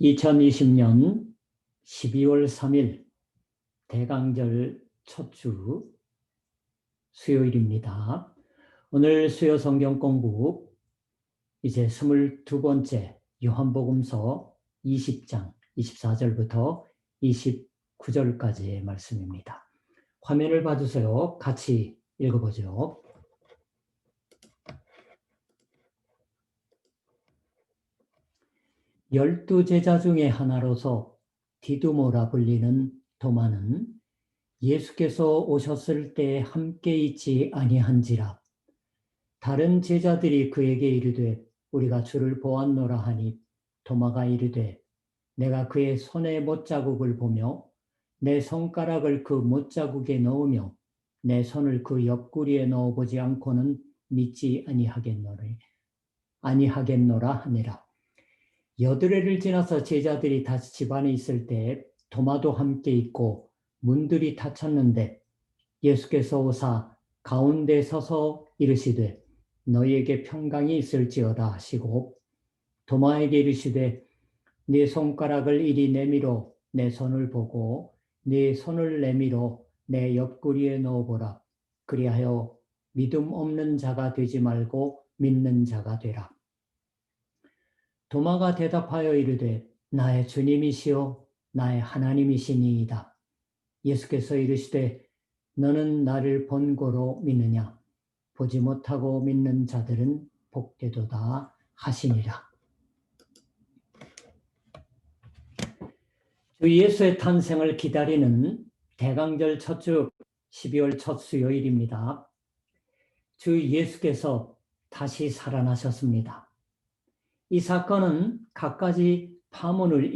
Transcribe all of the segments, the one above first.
2020년 12월 3일 대강절 첫 주 수요일입니다. 오늘 수요 성경 공부 이제 22번째 요한복음서 20장 24절부터 29절까지의 말씀입니다. 화면을 봐주세요. 같이 읽어보죠. 열두 제자 중에 하나로서 디두모라 불리는 도마는 예수께서 오셨을 때 함께 있지 아니한지라. 다른 제자들이 그에게 이르되 우리가 주를 보았노라 하니 도마가 이르되 내가 그의 손에 못자국을 보며 내 손가락을 그 못자국에 넣으며 내 손을 그 옆구리에 넣어보지 않고는 믿지 아니하겠노라 하니라. 여드레를 지나서 제자들이 다시 집안에 있을 때 도마도 함께 있고 문들이 닫혔는데 예수께서 오사 가운데 서서 이르시되 너희에게 평강이 있을지어다 하시고 도마에게 이르시되 네 손가락을 이리 내밀어 내 손을 보고 네 손을 내밀어 내 옆구리에 넣어보라. 그리하여 믿음 없는 자가 되지 말고 믿는 자가 되라. 도마가 대답하여 이르되 나의 주님이시요 나의 하나님이시니이다. 예수께서 이르시되 너는 나를 본고로 믿느냐? 보지 못하고 믿는 자들은 복되도다 하시니라. 주 예수의 탄생을 기다리는 대강절 첫 주 12월 첫 수요일입니다. 주 예수께서 다시 살아나셨습니다. 이 사건은 갖가지 파문을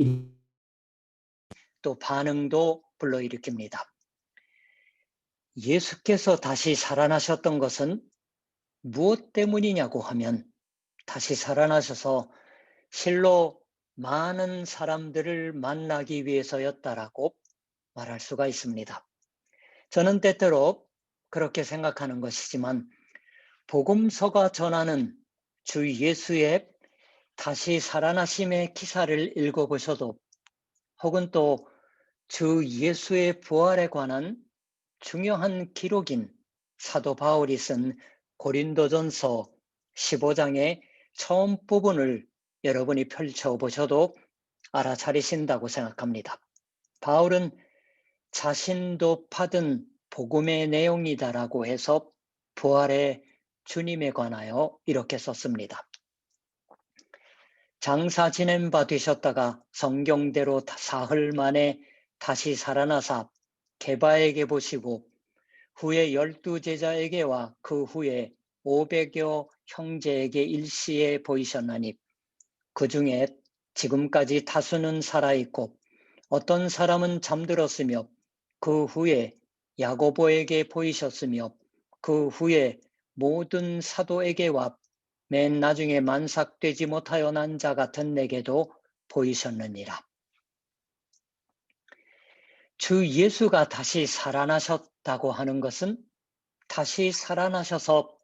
또 반응도 불러일으킵니다. 예수께서 다시 살아나셨던 것은 무엇 때문이냐고 하면 다시 살아나셔서 실로 많은 사람들을 만나기 위해서였다라고 말할 수가 있습니다. 저는 때때로 그렇게 생각하는 것이지만 복음서가 전하는 주 예수의 다시 살아나심의 기사를 읽어보셔도 혹은 또 주 예수의 부활에 관한 중요한 기록인 사도 바울이 쓴 고린도전서 15장의 처음 부분을 여러분이 펼쳐보셔도 알아차리신다고 생각합니다. 바울은 자신도 받은 복음의 내용이다라고 해서 부활의 주님에 관하여 이렇게 썼습니다. 장사 지낸 바 되셨다가 성경대로 사흘 만에 다시 살아나사 게바에게 보시고 후에 12제자에게와 그 후에 500여 형제에게 일시에 보이셨나니 그 중에 지금까지 다수는 살아있고 어떤 사람은 잠들었으며 그 후에 야고보에게 보이셨으며 그 후에 모든 사도에게와 맨 나중에 만삭되지 못하여 난 자 같은 내게도 보이셨느니라. 주 예수가 다시 살아나셨다고 하는 것은 다시 살아나셔서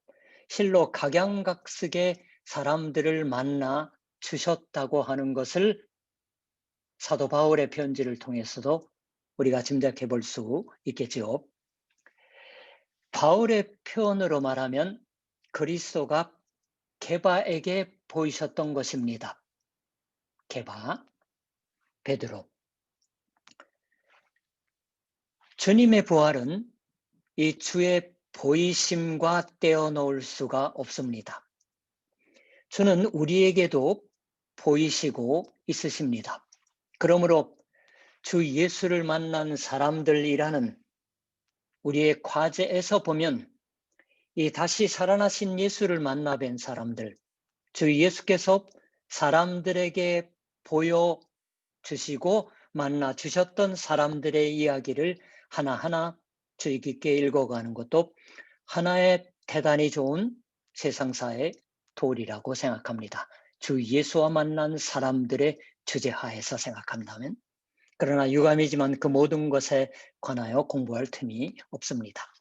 실로 각양각색의 사람들을 만나 주셨다고 하는 것을 사도 바울의 편지를 통해서도 우리가 짐작해 볼 수 있겠지요. 바울의 표현으로 말하면 그리스도가 게바에게 보이셨던 것입니다. 게바, 베드로. 주님의 부활은 이 주의 보이심과 떼어놓을 수가 없습니다. 주는 우리에게도 보이시고 있으십니다. 그러므로 주 예수를 만난 사람들이라는 우리의 과제에서 보면 이 다시 살아나신 예수를 만나 뵌 사람들, 주 예수께서 사람들에게 보여주시고 만나 주셨던 사람들의 이야기를 하나하나 주의 깊게 읽어가는 것도 하나의 대단히 좋은 세상사의 도리라고 생각합니다. 주 예수와 만난 사람들의 주제하에서 생각한다면. 그러나 유감이지만 그 모든 것에 관하여 공부할 틈이 없습니다.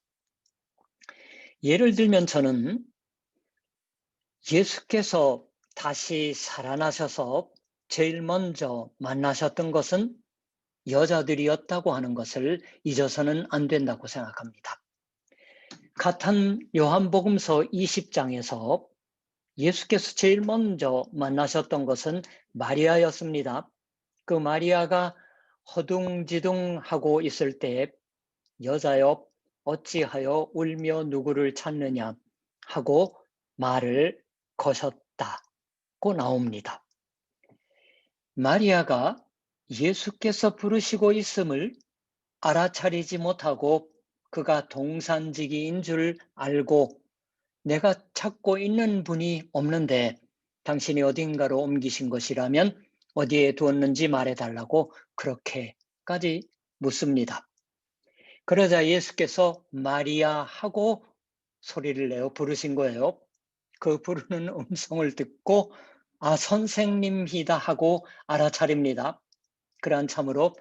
예를 들면 저는 예수께서 다시 살아나셔서 제일 먼저 만나셨던 것은 여자들이었다고 하는 것을 잊어서는 안 된다고 생각합니다. 같은 요한복음서 20장에서 예수께서 제일 먼저 만나셨던 것은 마리아였습니다. 그 마리아가 허둥지둥하고 있을 때 여자여 어찌하여 울며 누구를 찾느냐 하고 말을 거셨다고 나옵니다. 마리아가 예수께서 부르시고 있음을 알아차리지 못하고 그가 동산지기인 줄 알고 내가 찾고 있는 분이 없는데 당신이 어딘가로 옮기신 것이라면 어디에 두었는지 말해달라고 그렇게까지 묻습니다. 그러자 예수께서 마리아 하고 소리를 내어 부르신 거예요. 그 부르는 음성을 듣고 아, 선생님이다 하고 알아차립니다. 그러한 참으로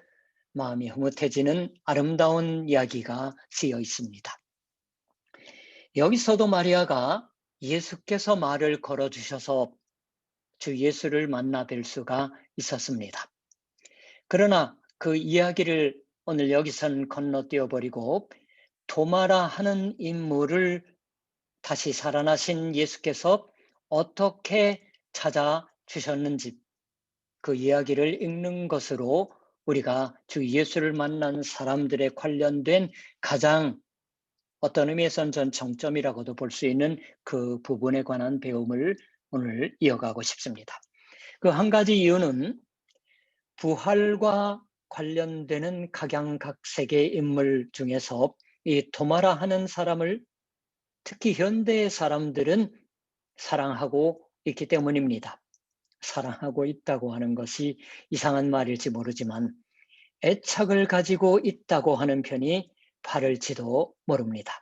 마음이 흐뭇해지는 아름다운 이야기가 쓰여 있습니다. 여기서도 마리아가 예수께서 말을 걸어주셔서 주 예수를 만나 뵐 수가 있었습니다. 그러나 그 이야기를 오늘 여기선 건너뛰어 버리고 도마라 하는 인물을 다시 살아나신 예수께서 어떻게 찾아주셨는지 그 이야기를 읽는 것으로 우리가 주 예수를 만난 사람들에 관련된 가장 어떤 의미에서는 전 정점이라고도 볼 수 있는 그 부분에 관한 배움을 오늘 이어가고 싶습니다. 그 한 가지 이유는 부활과 관련되는 각양각색의 인물 중에서 이 도마라 하는 사람을 특히 현대의 사람들은 사랑하고 있기 때문입니다. 사랑하고 있다고 하는 것이 이상한 말일지 모르지만 애착을 가지고 있다고 하는 편이 바를지도 모릅니다.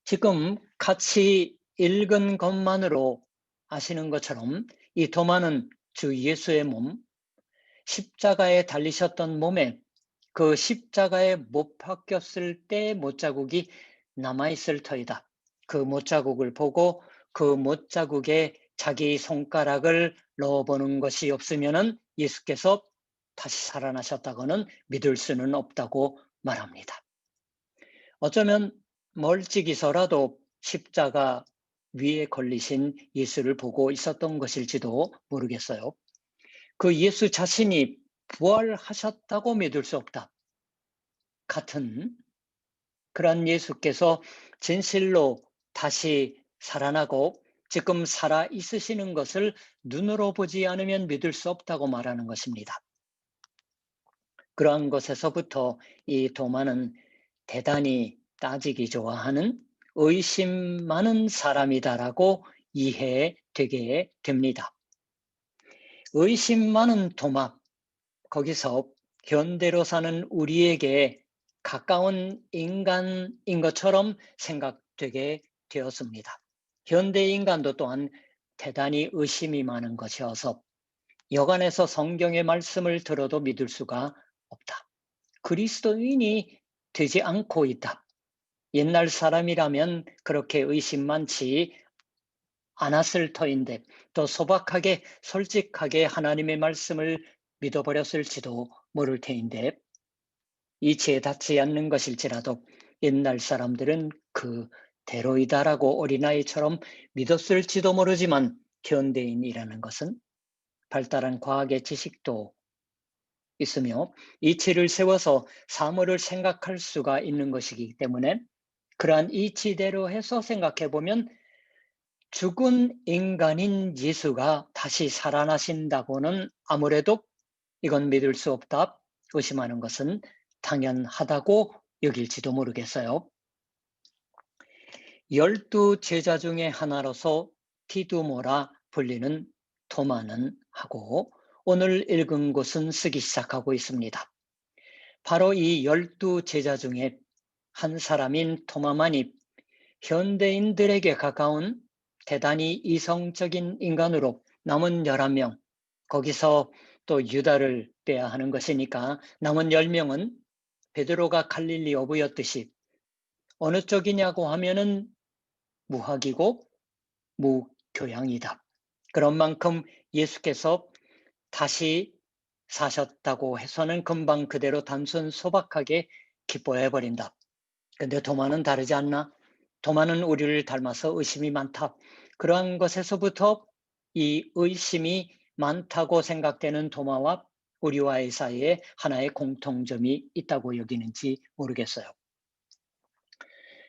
지금 같이 읽은 것만으로 아시는 것처럼 이 도마는 주 예수의 몸, 십자가에 달리셨던 몸에 그 십자가에 못 박혔을 때 못자국이 남아있을 터이다. 그 못자국을 보고 그 못자국에 자기 손가락을 넣어보는 것이 없으면 예수께서 다시 살아나셨다고는 믿을 수는 없다고 말합니다. 어쩌면 멀찍이서라도 십자가 위에 걸리신 예수를 보고 있었던 것일지도 모르겠어요. 그 예수 자신이 부활하셨다고 믿을 수 없다. 같은 그런 예수께서 진실로 다시 살아나고 지금 살아 있으시는 것을 눈으로 보지 않으면 믿을 수 없다고 말하는 것입니다. 그러한 것에서부터 이 도마는 대단히 따지기 좋아하는 의심 많은 사람이다라고 이해되게 됩니다. 의심 많은 도마, 거기서 현대로 사는 우리에게 가까운 인간인 것처럼 생각되게 되었습니다. 현대 인간도 또한 대단히 의심이 많은 것이어서 여간해서 성경의 말씀을 들어도 믿을 수가 없다. 그리스도인이 되지 않고 있다. 옛날 사람이라면 그렇게 의심 많지 않았을 터인데 또 소박하게 솔직하게 하나님의 말씀을 믿어버렸을지도 모를 테인데 이치에 닿지 않는 것일지라도 옛날 사람들은 그대로이다라고 어린아이처럼 믿었을지도 모르지만 현대인이라는 것은 발달한 과학의 지식도 있으며 이치를 세워서 사물을 생각할 수가 있는 것이기 때문에 그러한 이치대로 해서 생각해 보면 죽은 인간인 예수가 다시 살아나신다고는 아무래도 이건 믿을 수 없다, 의심하는 것은 당연하다고 여길지도 모르겠어요. 12 제자 중에 하나로서 디두모라 불리는 도마는 하고 오늘 읽은 곳은 쓰기 시작하고 있습니다. 바로 이 12 제자 중에 한 사람인 토마만이 현대인들에게 가까운 대단히 이성적인 인간으로 남은 11명, 거기서 또 유다를 빼야 하는 것이니까 남은 10명은 베드로가 갈릴리 어부였듯이 어느 쪽이냐고 하면은 무학이고 무교양이다. 그런 만큼 예수께서 다시 사셨다고 해서는 금방 그대로 단순 소박하게 기뻐해버린다. 근데 도마는 다르지 않나? 도마는 우리를 닮아서 의심이 많다. 그러한 것에서부터 이 의심이 많다고 생각되는 도마와 우리와의 사이에 하나의 공통점이 있다고 여기는지 모르겠어요.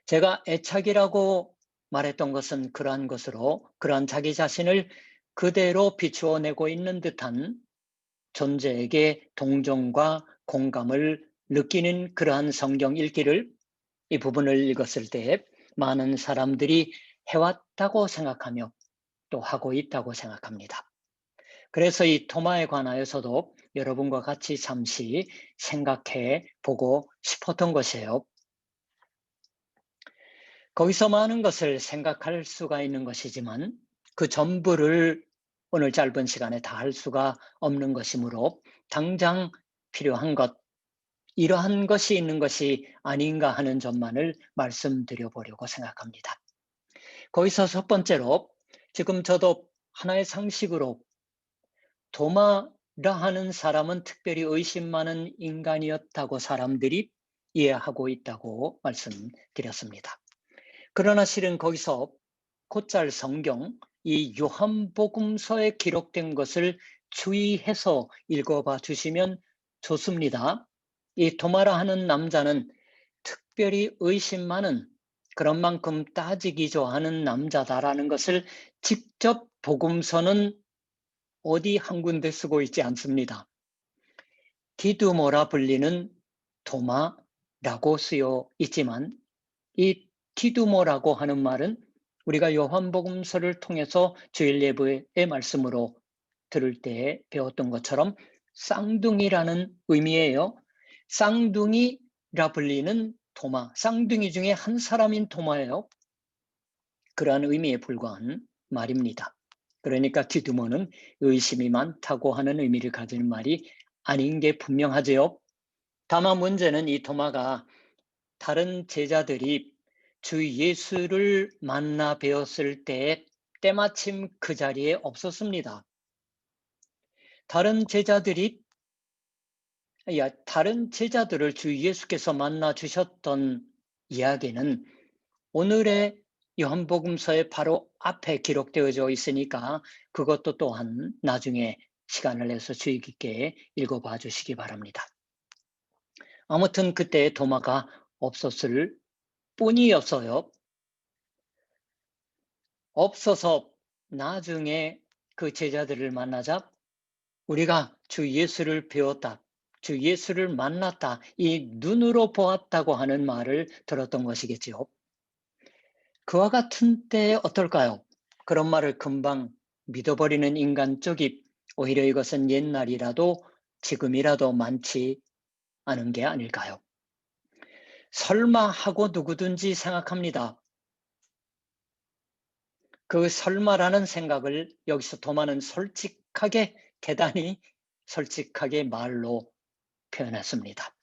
제가 애착이라고 말했던 것은 그러한 것으로, 그러한 자기 자신을 그대로 비추어내고 있는 듯한 존재에게 동정과 공감을 느끼는 그러한 성경 읽기를, 이 부분을 읽었을 때 많은 사람들이 해왔다고 생각하며 또 하고 있다고 생각합니다. 그래서 이 토마에 관하여서도 여러분과 같이 잠시 생각해 보고 싶었던 것이에요. 거기서 많은 것을 생각할 수가 있는 것이지만 그 전부를 오늘 짧은 시간에 다 할 수가 없는 것이므로 당장 필요한 것, 이러한 것이 있는 것이 아닌가 하는 점만을 말씀드려 보려고 생각합니다. 거기서 첫 번째로, 지금 저도 하나의 상식으로 도마라 하는 사람은 특별히 의심 많은 인간이었다고 사람들이 이해하고 있다고 말씀드렸습니다. 그러나 실은 거기서 곧잘 성경, 이 요한복음서에 기록된 것을 주의해서 읽어봐 주시면 좋습니다. 이 도마라 하는 남자는 특별히 의심 많은, 그런 만큼 따지기 좋아하는 남자다라는 것을 직접 복음서는 어디 한 군데 쓰고 있지 않습니다. 디두모라 불리는 도마라고 쓰여 있지만, 이 디두모라고 하는 말은 우리가 요한복음서를 통해서 주일 예배의 말씀으로 들을 때 배웠던 것처럼 쌍둥이라는 의미예요. 쌍둥이라 불리는 도마, 쌍둥이 중에 한 사람인 도마예요. 그러한 의미에 불과한 말입니다. 그러니까 디두모는 의심이 많다고 하는 의미를 가지는 말이 아닌 게 분명하지요. 다만 문제는 이 도마가 다른 제자들이 주 예수를 만나 뵈었을 때 때마침 그 자리에 없었습니다. 다른 제자들을 주 예수께서 만나 주셨던 이야기는 오늘의 요한복음서의 바로 앞에 기록되어져 있으니까 그것도 또한 나중에 시간을 내서 주의 깊게 읽어봐 주시기 바랍니다. 아무튼 그때 도마가 없었을 뿐이었어요. 없어서 나중에 그 제자들을 만나자 우리가 주 예수를 배웠다, 주 예수를 만났다, 이 눈으로 보았다고 하는 말을 들었던 것이겠지요. 그와 같은 때에 어떨까요? 그런 말을 금방 믿어버리는 인간 쪽이 오히려 이것은 옛날이라도 지금이라도 많지 않은 게 아닐까요? 설마 하고 누구든지 생각합니다. 그 설마라는 생각을 여기서 도마는 솔직하게, 대단히 솔직하게 말로 표현했습니다.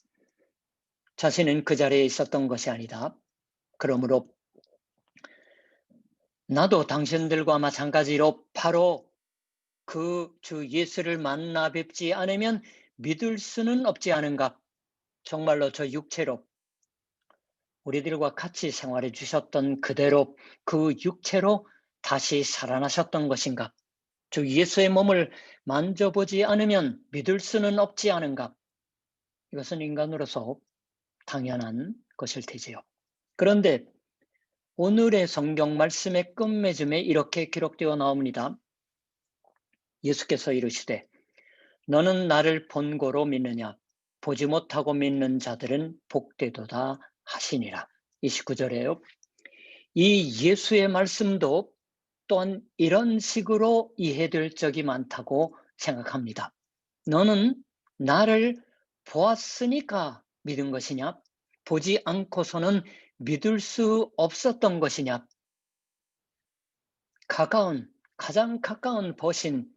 자신은 그 자리에 있었던 것이 아니다. 그러므로 나도 당신들과 마찬가지로 바로 그 주 예수를 만나 뵙지 않으면 믿을 수는 없지 않은가? 정말로 저 육체로 우리들과 같이 생활해 주셨던 그대로 그 육체로 다시 살아나셨던 것인가? 주 예수의 몸을 만져보지 않으면 믿을 수는 없지 않은가? 이것은 인간으로서 당연한 것일 테지요. 그런데 오늘의 성경 말씀의 끝맺음에 이렇게 기록되어 나옵니다. 예수께서 이르시되 너는 나를 본고로 믿느냐? 보지 못하고 믿는 자들은 복되도다 하시니라. 29절에요. 이 예수의 말씀도 또한 이런 식으로 이해될 적이 많다고 생각합니다. 너는 나를 보았으니까 믿은 것이냐? 보지 않고서는 믿을 수 없었던 것이냐? 가장 가까운 보신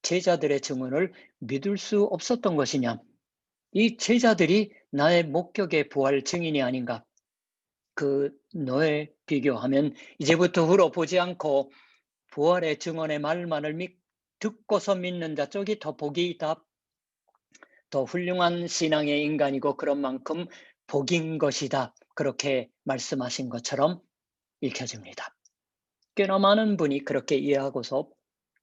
제자들의 증언을 믿을 수 없었던 것이냐? 이 제자들이 나의 목격의 부활 증인이 아닌가? 그 너에 비교하면 이제부터 후로 보지 않고 부활의 증언의 말만을 듣고서 믿는 자 쪽이 더 복이 있다. 더 훌륭한 신앙의 인간이고 그런 만큼 복인 것이다. 그렇게 말씀하신 것처럼 읽혀집니다. 꽤나 많은 분이 그렇게 이해하고서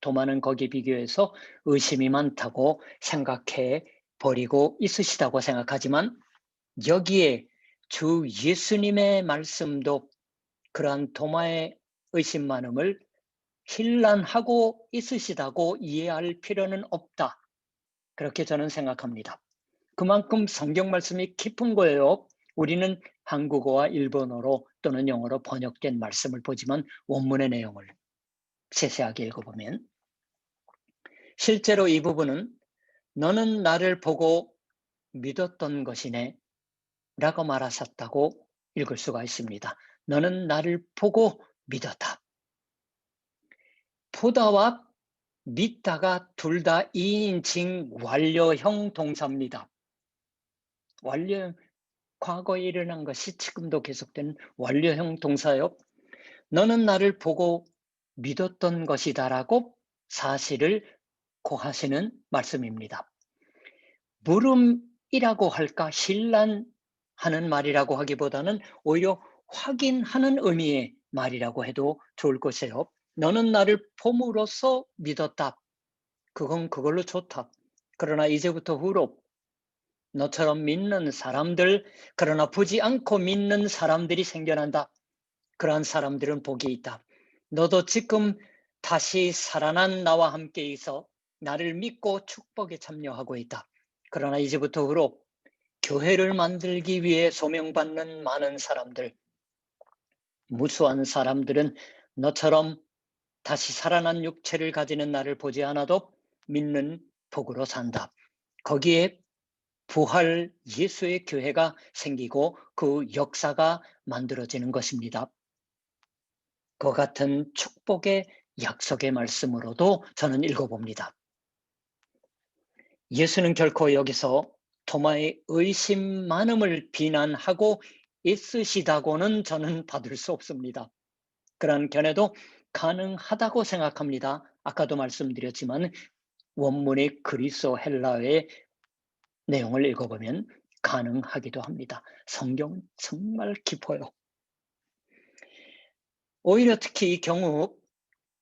도마는 거기에 비교해서 의심이 많다고 생각해 버리고 있으시다고 생각하지만 여기에 주 예수님의 말씀도 그러한 도마의 의심 많음을 힐난하고 있으시다고 이해할 필요는 없다. 그렇게 저는 생각합니다. 그만큼 성경 말씀이 깊은 거예요. 우리는 한국어와 일본어로 또는 영어로 번역된 말씀을 보지만 원문의 내용을 세세하게 읽어보면 실제로 이 부분은 너는 나를 보고 믿었던 것이네 라고 말하셨다고 읽을 수가 있습니다. 너는 나를 보고 믿었다. 보다와 믿다가 둘 다 2인칭 완료형 동사입니다. 완료, 과거에 일어난 것이 지금도 계속되는 완료형 동사요. 너는 나를 보고 믿었던 것이다라고 사실을 고하시는 말씀입니다. 물음이라고 할까 신란하는 말이라고 하기보다는 오히려 확인하는 의미의 말이라고 해도 좋을 것이에요. 너는 나를 봄으로써 믿었다. 그건 그걸로 좋다. 그러나 이제부터 후로 너처럼 믿는 사람들, 그러나 보지 않고 믿는 사람들이 생겨난다. 그러한 사람들은 복이 있다. 너도 지금 다시 살아난 나와 함께 있어 나를 믿고 축복에 참여하고 있다. 그러나 이제부터 후로 교회를 만들기 위해 소명받는 많은 사람들, 무수한 사람들은 너처럼 다시 살아난 육체를 가지는 나를 보지 않아도 믿는 복으로 산다. 거기에 부활 예수의 교회가 생기고 그 역사가 만들어지는 것입니다. 그 같은 축복의 약속의 말씀으로도 저는 읽어봅니다. 예수는 결코 여기서 토마의 의심 많음을 비난하고 있으시다고는 저는 받을 수 없습니다. 그런 견해도 가능하다고 생각합니다. 아까도 말씀드렸지만 원문의 그리스어 헬라어의 내용을 읽어보면 가능하기도 합니다. 성경은 정말 깊어요. 오히려 특히 이 경우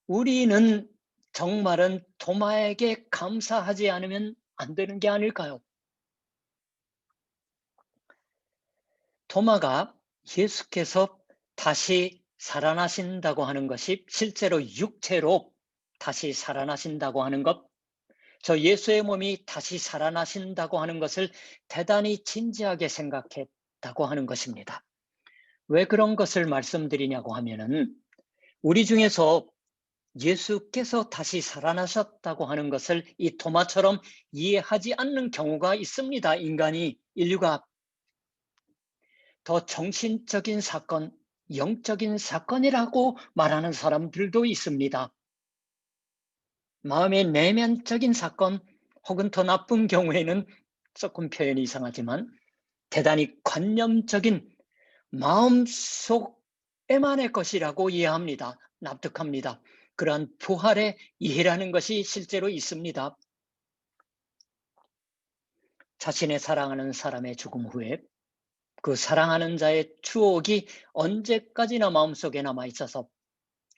우리는 정말은 도마에게 감사하지 않으면 안 되는 게 아닐까요? 도마가 예수께서 다시 살아나신다고 하는 것이 실제로 육체로 다시 살아나신다고 하는 것, 저 예수의 몸이 다시 살아나신다고 하는 것을 대단히 진지하게 생각했다고 하는 것입니다. 왜 그런 것을 말씀드리냐고 하면은 우리 중에서 예수께서 다시 살아나셨다고 하는 것을 이 도마처럼 이해하지 않는 경우가 있습니다. 인류가 더 정신적인 사건, 영적인 사건이라고 말하는 사람들도 있습니다. 마음의 내면적인 사건 혹은 더 나쁜 경우에는 조금 표현이 이상하지만 대단히 관념적인 마음속에만의 것이라고 이해합니다. 납득합니다. 그러한 부활의 이해라는 것이 실제로 있습니다. 자신의 사랑하는 사람의 죽음 후에 그 사랑하는 자의 추억이 언제까지나 마음속에 남아 있어서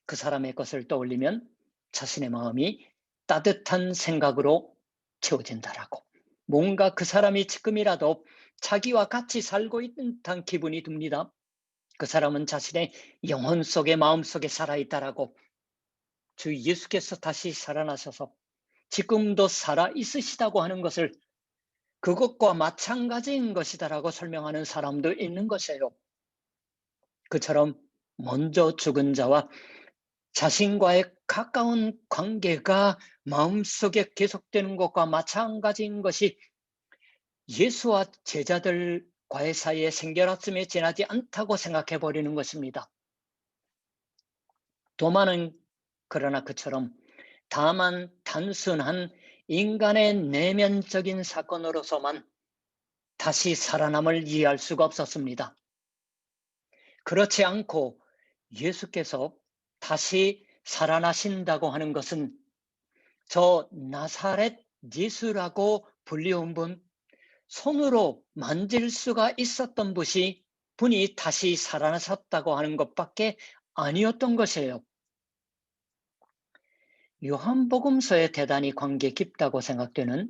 그 사람의 것을 떠올리면 자신의 마음이 따뜻한 생각으로 채워진다라고. 뭔가 그 사람이 지금이라도 자기와 같이 살고 있는 듯한 기분이 듭니다. 그 사람은 자신의 영혼 속에 마음 속에 살아있다라고. 주 예수께서 다시 살아나셔서 지금도 살아 있으시다고 하는 것을 그것과 마찬가지인 것이다라고 설명하는 사람도 있는 것이에요. 그처럼 먼저 죽은 자와 자신과의 가까운 관계가 마음속에 계속되는 것과 마찬가지인 것이 예수와 제자들과의 사이에 생겨났음에 지나지 않다고 생각해 버리는 것입니다. 도마는 그러나 그처럼 다만 단순한 인간의 내면적인 사건으로서만 다시 살아남을 이해할 수가 없었습니다. 그렇지 않고 예수께서 다시 살아나신다고 하는 것은 저 나사렛 예수라고 불리운 분, 손으로 만질 수가 있었던 분이 다시 살아나셨다고 하는 것밖에 아니었던 것이에요. 요한복음서에 대단히 관계 깊다고 생각되는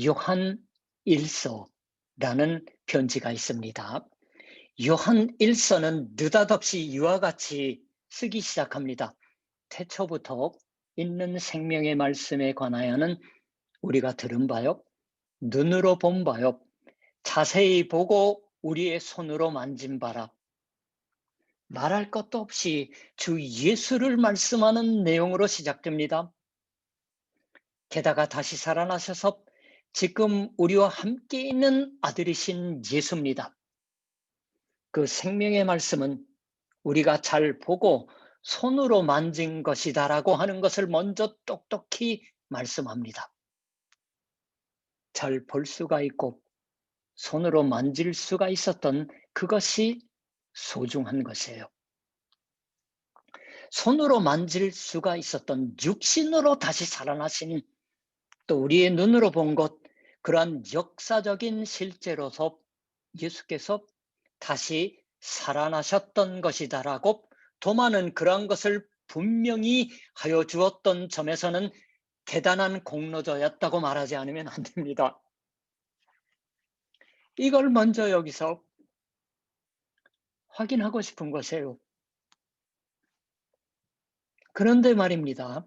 요한 1서라는 편지가 있습니다. 요한 1서는 느닷없이 이와 같이 쓰기 시작합니다. 태초부터 있는 생명의 말씀에 관하여는 우리가 들은 바요, 눈으로 본 바요, 자세히 보고 우리의 손으로 만진 바라. 말할 것도 없이 주 예수를 말씀하는 내용으로 시작됩니다. 게다가 다시 살아나셔서 지금 우리와 함께 있는 아들이신 예수입니다. 그 생명의 말씀은 우리가 잘 보고 손으로 만진 것이다라고 하는 것을 먼저 똑똑히 말씀합니다. 잘 볼 수가 있고 손으로 만질 수가 있었던 그것이 소중한 것이에요. 손으로 만질 수가 있었던 육신으로 다시 살아나신, 또 우리의 눈으로 본 것, 그러한 역사적인 실제로서 예수께서 다시 살아나셨던 것이다라고 도마는 그러한 것을 분명히 하여 주었던 점에서는 대단한 공로자였다고 말하지 않으면 안 됩니다. 이걸 먼저 여기서 확인하고 싶은 것이에요. 그런데 말입니다.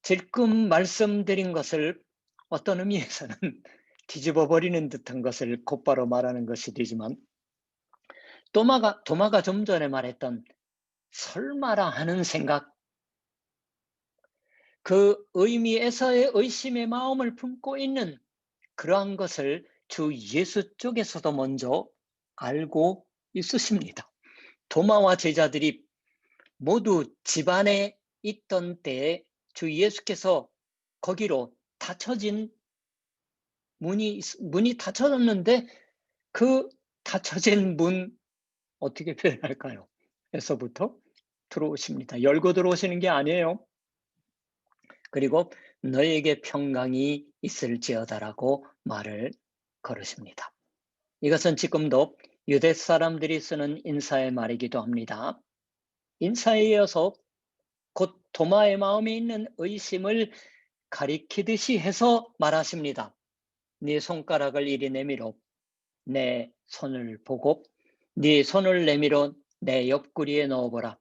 지금 말씀드린 것을 어떤 의미에서는 뒤집어 버리는 듯한 것을 곧바로 말하는 것이 되지만, 도마가 좀 전에 말했던 설마라 하는 생각, 그 의미에서의 의심의 마음을 품고 있는 그러한 것을 주 예수 쪽에서도 먼저 알고 있으십니다. 도마와 제자들이 모두 집안에 있던 때에 주 예수께서 거기로 닫혀진 문이 닫혀졌는데, 그 닫혀진 문 어떻게 표현할까요? 에서부터 들어오십니다. 열고 들어오시는 게 아니에요. 그리고 너에게 평강이 있을지어다라고 말을 걸으십니다. 이것은 지금도 유대 사람들이 쓰는 인사의 말이기도 합니다. 인사에 이어서 곧 도마의 마음에 있는 의심을 가리키듯이 해서 말하십니다. 네 손가락을 이리 내밀어 내 손을 보고 네 손을 내밀어 내 옆구리에 넣어보라.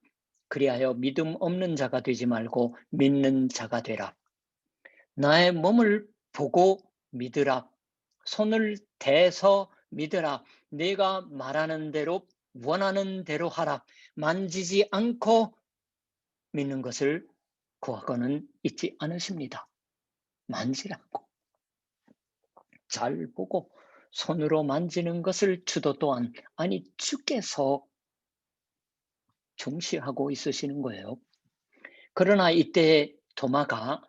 그리하여 믿음 없는 자가 되지 말고 믿는 자가 되라. 나의 몸을 보고 믿으라. 손을 대서 믿으라. 내가 말하는 대로 원하는 대로 하라. 만지지 않고 믿는 것을 구하고는 있지 않으십니다. 만지라고. 잘 보고 손으로 만지는 것을 주도 또한, 아니 주께서 중시하고 있으시는 거예요. 그러나 이때 도마가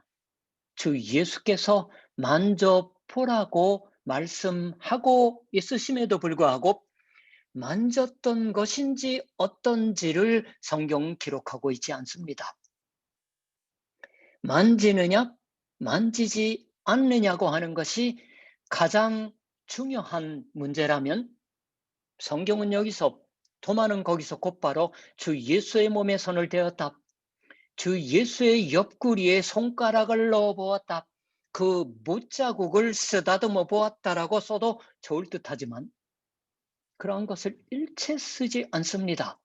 주 예수께서 만져보라고 말씀하고 있으심에도 불구하고 만졌던 것인지 어떤지를 성경은 기록하고 있지 않습니다. 만지느냐, 만지지 않느냐고 하는 것이 가장 중요한 문제라면, 성경은 여기서, 도마는 거기서 곧바로 주 예수의 몸에 손을 대었다. 주 예수의 옆구리에 손가락을 넣어 보았다. 그 못자국을 쓰다듬어 보았다라고 써도 좋을 듯하지만 그러한 것을 일체 쓰지 않습니다.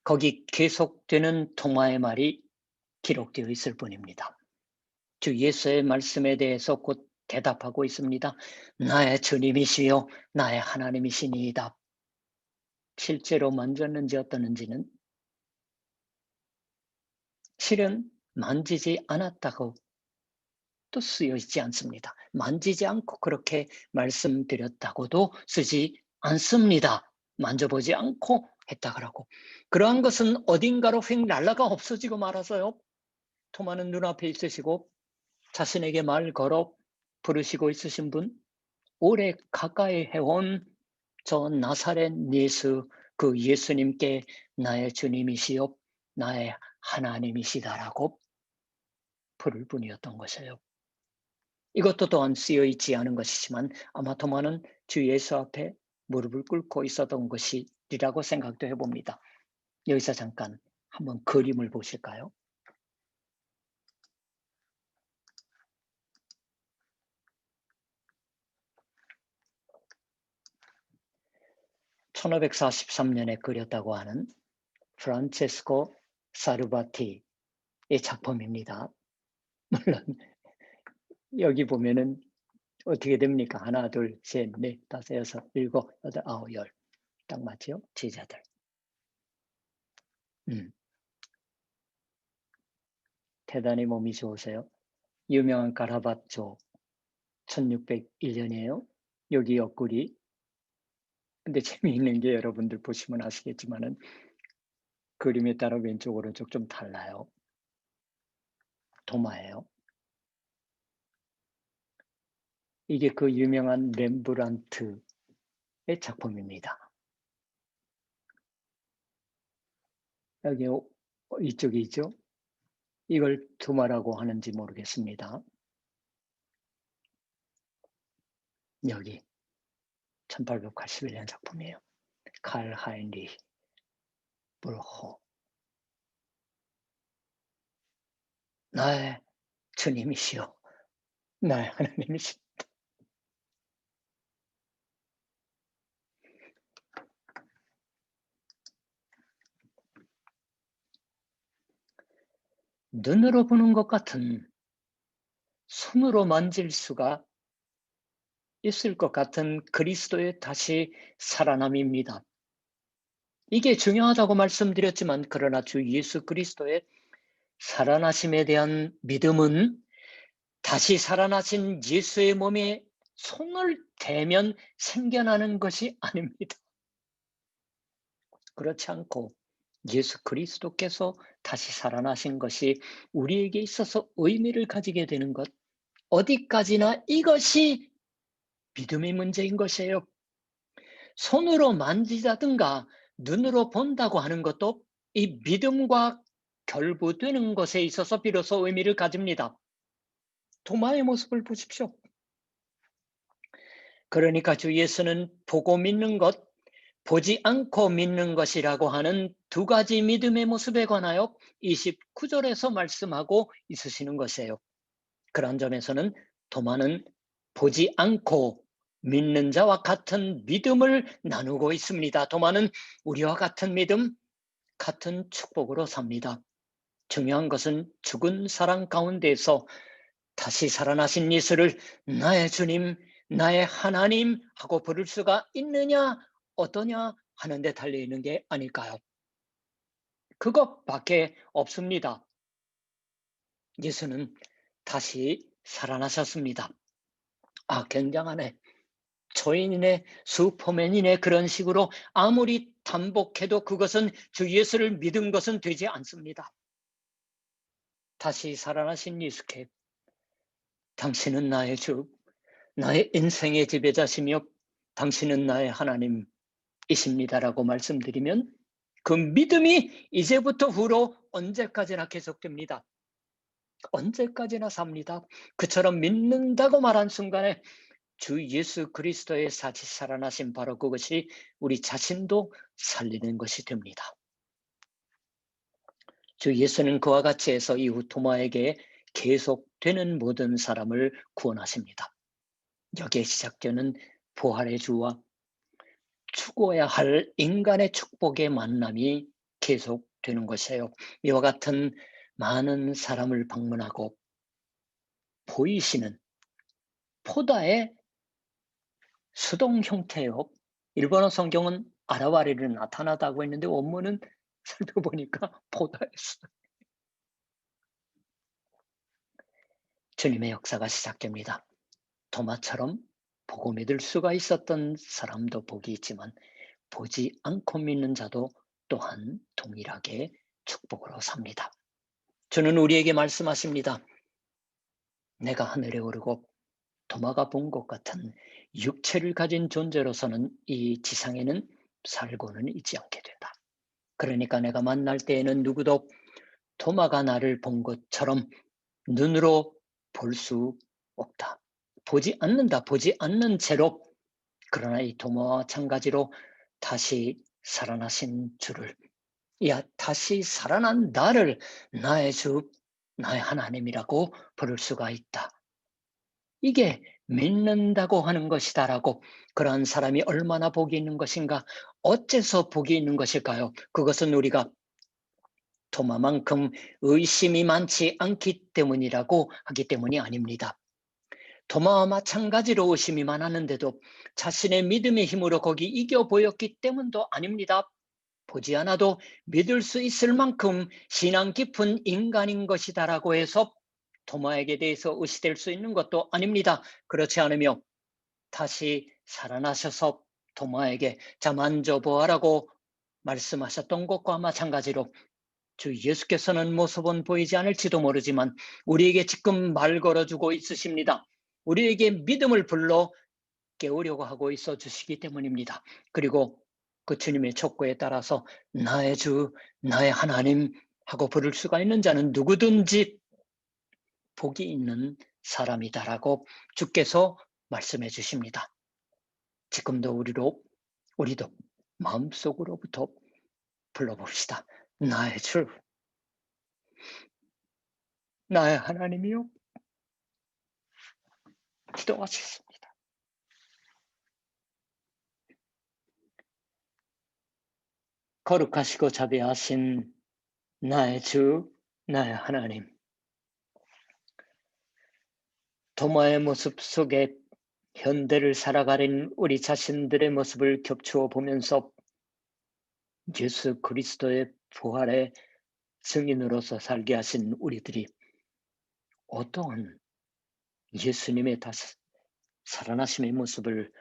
거기 계속되는 도마의 말이 기록되어 있을 뿐입니다. 주 예수의 말씀에 대해서 곧 대답하고 있습니다. 나의 주님이시요 나의 하나님이시니이다. 실제로 만졌는지 어떠는지는 실은 만지지 않았다고 또 쓰여 있지 않습니다. 만지지 않고 그렇게 말씀드렸다고도 쓰지 않습니다. 만져보지 않고 했다 그러고. 그러한 것은 어딘가로 휙 날아가 없어지고 말아서요. 토마는 눈앞에 있으시고 자신에게 말 걸어 부르시고 있으신 분, 오래 가까이 해온 저 나사렛 예수, 그 예수님께 나의 주님이시요 나의 하나님이시다라고 그럴 뿐이었던 것이에요. 이것도 또한 쓰여 있지 않은 것이지만 아마 도마는 주 예수 앞에 무릎을 꿇고 있었던 것이라고 생각도 해봅니다. 여기서 잠깐 한번 그림을 보실까요? (1543년에) 그렸다고 하는 프란체스코 사르바티의 작품입니다. 물론 여기 보면은 어떻게 됩니까? 하나, 둘, 셋, 넷, 다섯, 여섯, 일곱, 여덟, 아홉, 열. 딱 맞죠? 제자들. 음, 대단히 몸이 좋으세요. 유명한 카라바조 1601년이에요. 여기 옆구리. 근데 재미있는 게 여러분들 보시면 아시겠지만은 그림에 따라 왼쪽 오른쪽 좀 달라요. 도마예요. 이게 그 유명한 렘브란트의 작품입니다. 여기 이쪽에 있죠? 이걸 도마라고 하는지 모르겠습니다. 여기 1881년 작품이에요. 칼 하인리히 브루호. 나의 주님이시여, 나의 하나님이시여. 눈으로 보는 것 같은, 손으로 만질 수가 있을 것 같은 그리스도의 다시 살아남입니다. 이게 중요하다고 말씀드렸지만 그러나 주 예수 그리스도의 살아나심에 대한 믿음은 다시 살아나신 예수의 몸에 손을 대면 생겨나는 것이 아닙니다. 그렇지 않고 예수 그리스도께서 다시 살아나신 것이 우리에게 있어서 의미를 가지게 되는 것, 어디까지나 이것이 믿음의 문제인 것이에요. 손으로 만지다든가 눈으로 본다고 하는 것도 이 믿음과 결부되는 것에 있어서 비로소 의미를 가집니다. 도마의 모습을 보십시오. 그러니까 주 예수는 보고 믿는 것, 보지 않고 믿는 것이라고 하는 두 가지 믿음의 모습에 관하여 29절에서 말씀하고 있으시는 것이에요. 그런 점에서는 도마는 보지 않고 믿는 자와 같은 믿음을 나누고 있습니다. 도마는 우리와 같은 믿음, 같은 축복으로 삽니다. 중요한 것은 죽은 사람 가운데에서 다시 살아나신 예수를 나의 주님, 나의 하나님 하고 부를 수가 있느냐 어떠냐 하는 데 달려있는 게 아닐까요? 그것밖에 없습니다. 예수는 다시 살아나셨습니다. 아, 굉장하네. 초인이네, 슈퍼맨이네, 그런 식으로 아무리 반복해도 그것은 주 예수를 믿은 것은 되지 않습니다. 다시 살아나신 예수께 당신은 나의 주, 나의 인생의 지배자시며 당신은 나의 하나님이십니다라고 말씀드리면 그 믿음이 이제부터 후로 언제까지나 계속됩니다. 언제까지나 삽니다. 그처럼 믿는다고 말한 순간에 주 예수 그리스도의 다시 살아나신 바로 그것이 우리 자신도 살리는 것이 됩니다. 주 예수는 그와 같이 해서 이후 도마에게 계속되는 모든 사람을 구원하십니다. 여기에 시작되는 부활의 주와 죽어야 할 인간의 축복의 만남이 계속되는 것이에요. 이와 같은 많은 사람을 방문하고 보이시는 포다의 수동 형태요. 일본어 성경은 아라와리를 나타나다고 했는데 원문은 살펴보니까 포다였어요. 주님의 역사가 시작됩니다. 도마처럼 보고 믿을 수가 있었던 사람도 복이 있지만 보지 않고 믿는 자도 또한 동일하게 축복으로 삽니다. 주는 우리에게 말씀하십니다. 내가 하늘에 오르고 도마가 본 것 같은 육체를 가진 존재로서는 이 지상에는 살고는 있지 않게 된다. 그러니까 내가 만날 때에는 누구도 도마가 나를 본 것처럼 눈으로 볼 수 없다. 보지 않는다. 보지 않는 채로 그러나 이 도마와 마찬가지로 다시 살아나신 주를, 야, 다시 살아난 나를 나의 주, 나의 하나님이라고 부를 수가 있다. 이게 믿는다고 하는 것이다라고. 그러한 사람이 얼마나 복이 있는 것인가? 어째서 복이 있는 것일까요? 그것은 우리가 도마만큼 의심이 많지 않기 때문이라고 하기 때문이 아닙니다. 도마와 마찬가지로 의심이 많았는데도 자신의 믿음의 힘으로 거기 이겨 보였기 때문도 아닙니다. 보지 않아도 믿을 수 있을 만큼 신앙 깊은 인간인 것이다라고 해서 도마에게 대해서 의시될 수 있는 것도 아닙니다. 그렇지 않으며 다시 살아나셔서 도마에게 자 만져보아라고 말씀하셨던 것과 마찬가지로 주 예수께서는 모습은 보이지 않을지도 모르지만 우리에게 지금 말 걸어주고 있으십니다. 우리에게 믿음을 불러 깨우려고 하고 있어 주시기 때문입니다. 그리고 그 주님의 촉구에 따라서 나의 주, 나의 하나님 하고 부를 수가 있는 자는 누구든지 복이 있는 사람이다라고 주께서 말씀해 주십니다. 지금도 우리도 마음속으로부터 불러봅시다. 나의 주, 나의 하나님이요. 기도하시겠습니다. 거룩하시고 자비하신 나의 주, 나의 하나님. 도마의 모습 속에 현대를 살아가는 우리 자신들의 모습을 겹추어 보면서 예수 그리스도의 부활의 증인으로서 살게 하신 우리들이 어떠한 예수님의 다시 살아나심의 모습을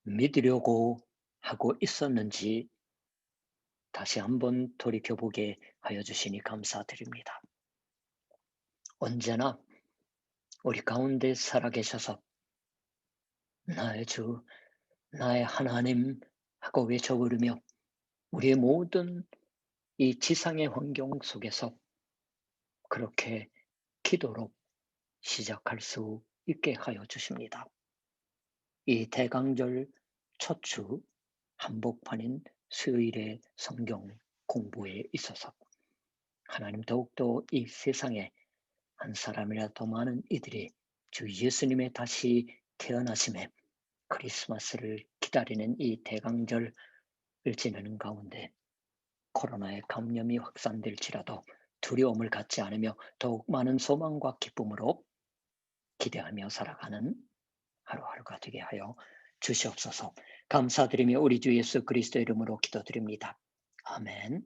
믿으려고 하고 있었는지 다시 한번 돌이켜보게 하여 주시니 감사드립니다. 언제나 우리 가운데 살아계셔서 나의 주, 나의 하나님 하고 외쳐 부르며 우리의 모든 이 지상의 환경 속에서 그렇게 기도로 시작할 수 있게 하여 주십니다. 이 대강절 첫 주 한복판인 수요일의 성경 공부에 있어서 하나님 더욱더 이 세상에 한 사람이라도 더 많은 이들이 주 예수님의 다시 태어나심에 크리스마스를 기다리는 이 대강절을 지내는 가운데 코로나의 감염이 확산될지라도 두려움을 갖지 않으며 더욱 많은 소망과 기쁨으로 기대하며 살아가는 하루하루가 되게 하여 주시옵소서. 감사드리며 우리 주 예수 그리스도 이름으로 기도드립니다. 아멘.